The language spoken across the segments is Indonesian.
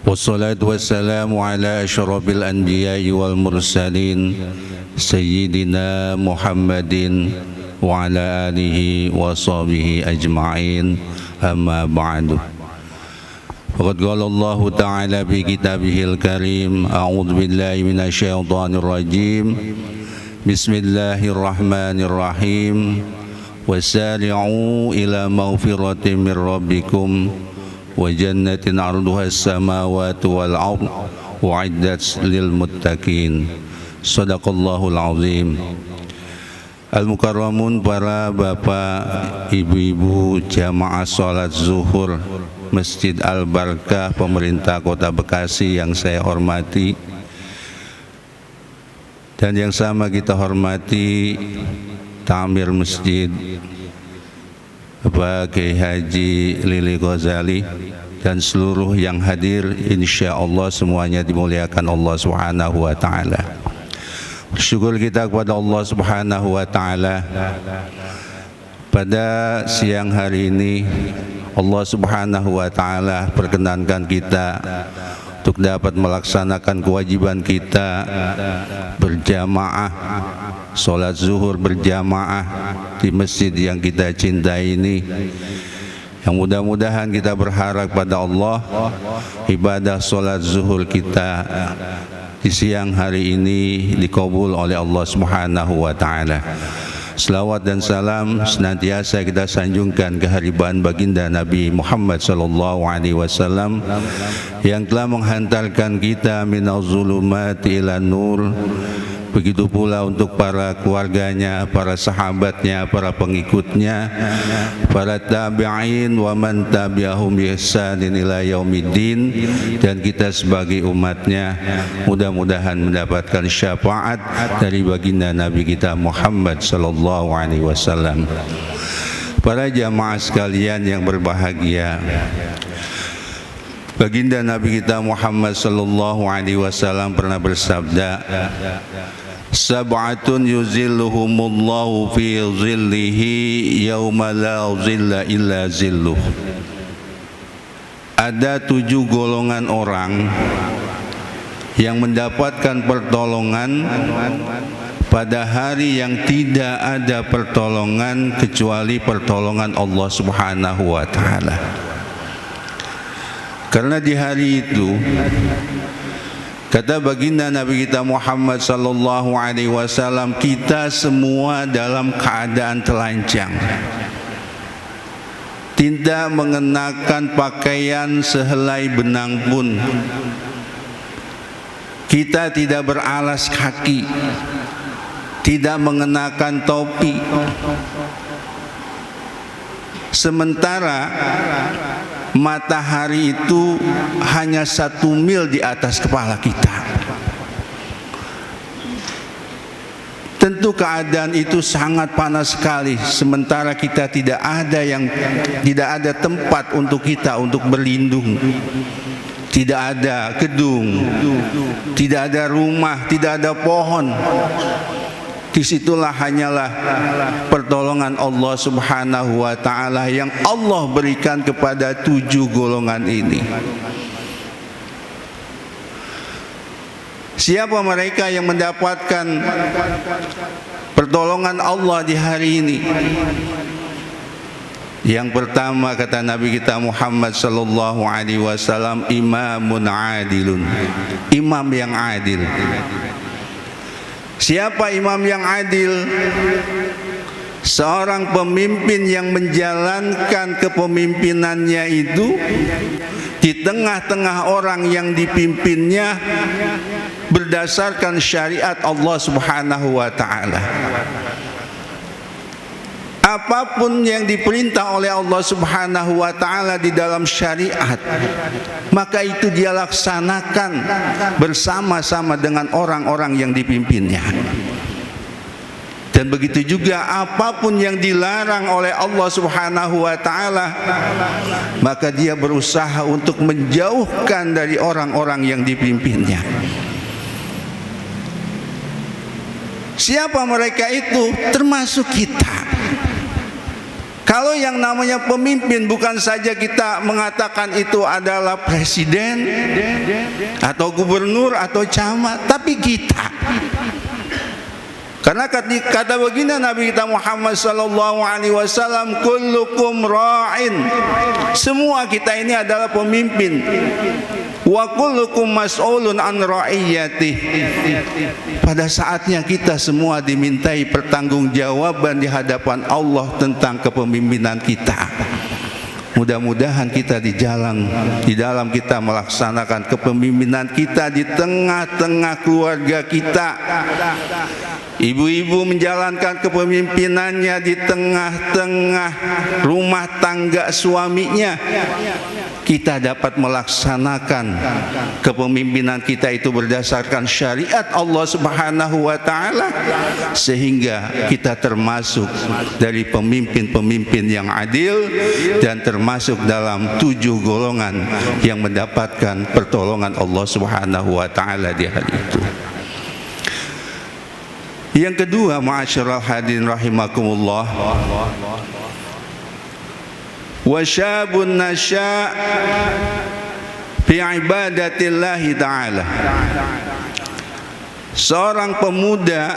والصلاة والسلام على أشرف الأنبياء والمرسلين سيدنا محمد وعلى آله وصحبه أجمعين أما بعد فقد قال الله تعالى في كتابه الكريم أعوذ بالله من الشيطان الرجيم بسم الله الرحمن الرحيم وسارعوا إلى مغفرة من ربكم وجنة عرضها السماوات والأرض وعدت للمتقين صدق الله العظيم. Al-Mukarramun, para bapak, ibu-ibu jamaah sholat zuhur Masjid Al-Barkah Pemerintah Kota Bekasi yang saya hormati, dan yang sama kita hormati Ta'mir Masjid Bapak Kiai Haji Lili Ghazali dan seluruh yang hadir, insya Allah semuanya dimuliakan Allah Subhanahu wa Ta'ala. Bersyukur kita kepada Allah Subhanahu wa Ta'ala, pada siang hari ini Allah Subhanahu wa Ta'ala perkenankan kita untuk dapat melaksanakan kewajiban kita berjamaah sholat zuhur berjamaah di masjid yang kita cintai ini. Yang mudah-mudahan kita berharap pada Allah, ibadah sholat zuhur kita di siang hari ini dikabul oleh Allah Subhanahu wa Ta'ala. Selawat dan salam senantiasa kita sanjungkan kehadiran baginda Nabi Muhammad sallallahu alaihi wasallam yang telah menghantarkan kita minaz zulumati ila nur. Begitu pula untuk para keluarganya, para sahabatnya, para pengikutnya, para tabi'in wa man tabi'ahum bi ihsanin ila yaumiddin, dan kita sebagai umatnya mudah-mudahan mendapatkan syafaat dari baginda Nabi kita Muhammad sallallahu alaihi wasallam. Para jamaah sekalian yang berbahagia, baginda Nabi kita Muhammad sallallahu alaihi wasallam pernah bersabda, sab'atun yuzilluhumullahu fi zillihi yauma la zilla illa zilluh. Ada 7 golongan orang yang mendapatkan pertolongan pada hari yang tidak ada pertolongan kecuali pertolongan Allah Subhanahu wa Ta'ala. Karena di hari itu, kata baginda Nabi kita Muhammad sallallahu alaihi wasallam, kita semua dalam keadaan telanjang, tidak mengenakan pakaian sehelai benang pun. Kita tidak beralas kaki, tidak mengenakan topi. Sementara matahari itu hanya 1 mil di atas kepala kita. Tentu keadaan itu sangat panas sekali, sementara kita tidak ada tempat untuk kita untuk berlindung. Tidak ada gedung, tidak ada rumah, tidak ada pohon. Disitulah hanyalah pertolongan Allah Subhanahu wa Ta'ala yang Allah berikan kepada 7 golongan ini. Siapa mereka yang mendapatkan pertolongan Allah di hari ini? Yang pertama, kata Nabi kita Muhammad sallallahu alaihi wasallam, imamun adilun, imam yang adil. Siapa imam yang adil? Seorang pemimpin yang menjalankan kepemimpinannya itu di tengah-tengah orang yang dipimpinnya berdasarkan syariat Allah Subhanahu wa Ta'ala. Apapun yang diperintah oleh Allah Subhanahu wa Ta'ala di dalam syariat, maka itu dia laksanakan bersama-sama dengan orang-orang yang dipimpinnya. Dan begitu juga apapun yang dilarang oleh Allah Subhanahu wa Ta'ala, maka dia berusaha untuk menjauhkan dari orang-orang yang dipimpinnya. Siapa mereka itu? Termasuk kita. Kalau yang namanya pemimpin bukan saja kita mengatakan itu adalah presiden atau gubernur atau camat, tapi kita. Karena kata baginda Nabi kita Muhammad sallallahu alaihi wasallam, kullukum ra'in. Semua kita ini adalah pemimpin. Wa kullukum mas'ulun an ra'iyatih. Pada saatnya kita semua dimintai pertanggungjawaban di hadapan Allah tentang kepemimpinan kita. Mudah-mudahan kita di dalam kita melaksanakan kepemimpinan kita di tengah-tengah keluarga kita. Ibu-ibu menjalankan kepemimpinannya di tengah-tengah rumah tangga suaminya. Kita dapat melaksanakan kepemimpinan kita itu berdasarkan syariat Allah Subhanahu wa taala, sehingga kita termasuk dari pemimpin-pemimpin yang adil dan termasuk dalam 7 golongan yang mendapatkan pertolongan Allah Subhanahu wa taala di hari itu. Yang kedua, ma'asyiral hadirin rahimakumullah, wa syabun nasya' fi ibadatillahi ta'ala. Seorang pemuda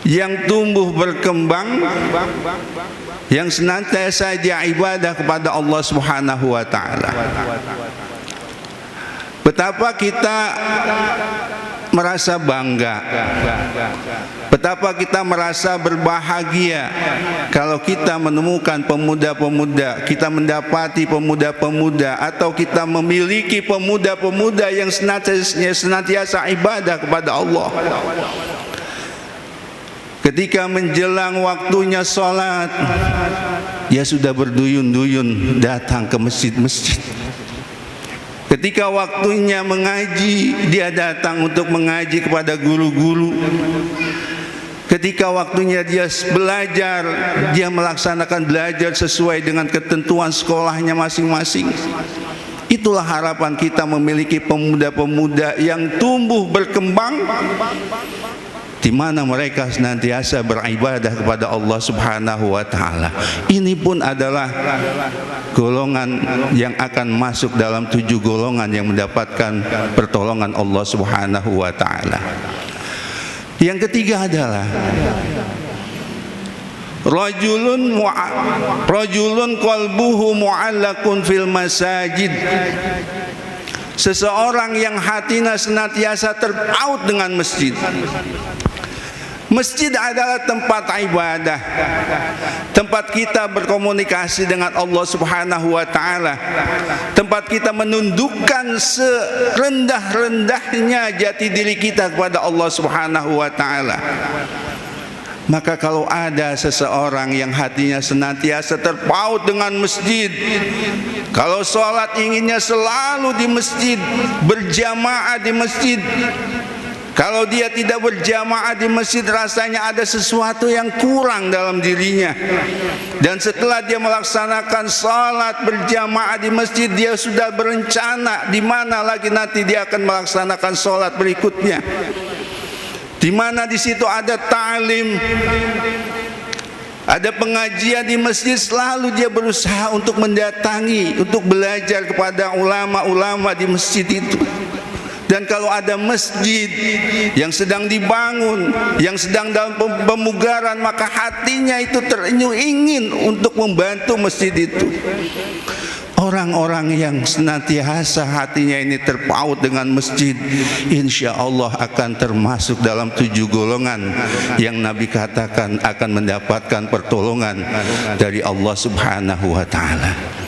yang tumbuh berkembang, yang senantiasa dia ibadah kepada Allah Subhanahu wa taala. Betapa kita merasa bangga, betapa kita merasa berbahagia kalau kita menemukan pemuda-pemuda, kita mendapati pemuda-pemuda, atau kita memiliki pemuda-pemuda yang senantiasa ibadah kepada Allah. Ketika menjelang waktunya sholat, dia sudah berduyun-duyun datang ke masjid-masjid. Ketika waktunya mengaji, dia datang untuk mengaji kepada guru-guru. Ketika waktunya dia belajar, dia melaksanakan belajar sesuai dengan ketentuan sekolahnya masing-masing. Itulah harapan kita memiliki pemuda-pemuda yang tumbuh berkembang, di mana mereka senantiasa beribadah kepada Allah Subhanahu wa taala. Ini pun adalah golongan yang akan masuk dalam 7 golongan yang mendapatkan pertolongan Allah Subhanahu wa taala. Yang ketiga adalah rajulun qalbuhu mu'allaqun fil masajid. Seseorang yang hatinya senantiasa terpaut dengan masjid. Masjid adalah tempat ibadah, tempat kita berkomunikasi dengan Allah Subhanahu wa taala, tempat kita menundukkan serendah-rendahnya jati diri kita kepada Allah Subhanahu wa taala. Maka kalau ada seseorang yang hatinya senantiasa terpaut dengan masjid, kalau sholat inginnya selalu di masjid, berjamaah di masjid, kalau dia tidak berjamaah di masjid, rasanya ada sesuatu yang kurang dalam dirinya. Dan setelah dia melaksanakan salat berjamaah di masjid, dia sudah berencana di mana lagi nanti dia akan melaksanakan salat berikutnya. Di mana di situ ada ta'lim, ada pengajian di masjid, selalu dia berusaha untuk mendatangi, untuk belajar kepada ulama-ulama di masjid itu. Dan kalau ada masjid yang sedang dibangun, yang sedang dalam pemugaran, maka hatinya itu ingin untuk membantu masjid itu. Orang-orang yang senantiasa hatinya ini terpaut dengan masjid, insya Allah akan termasuk dalam 7 golongan yang Nabi katakan akan mendapatkan pertolongan dari Allah Subhanahu wa ta'ala.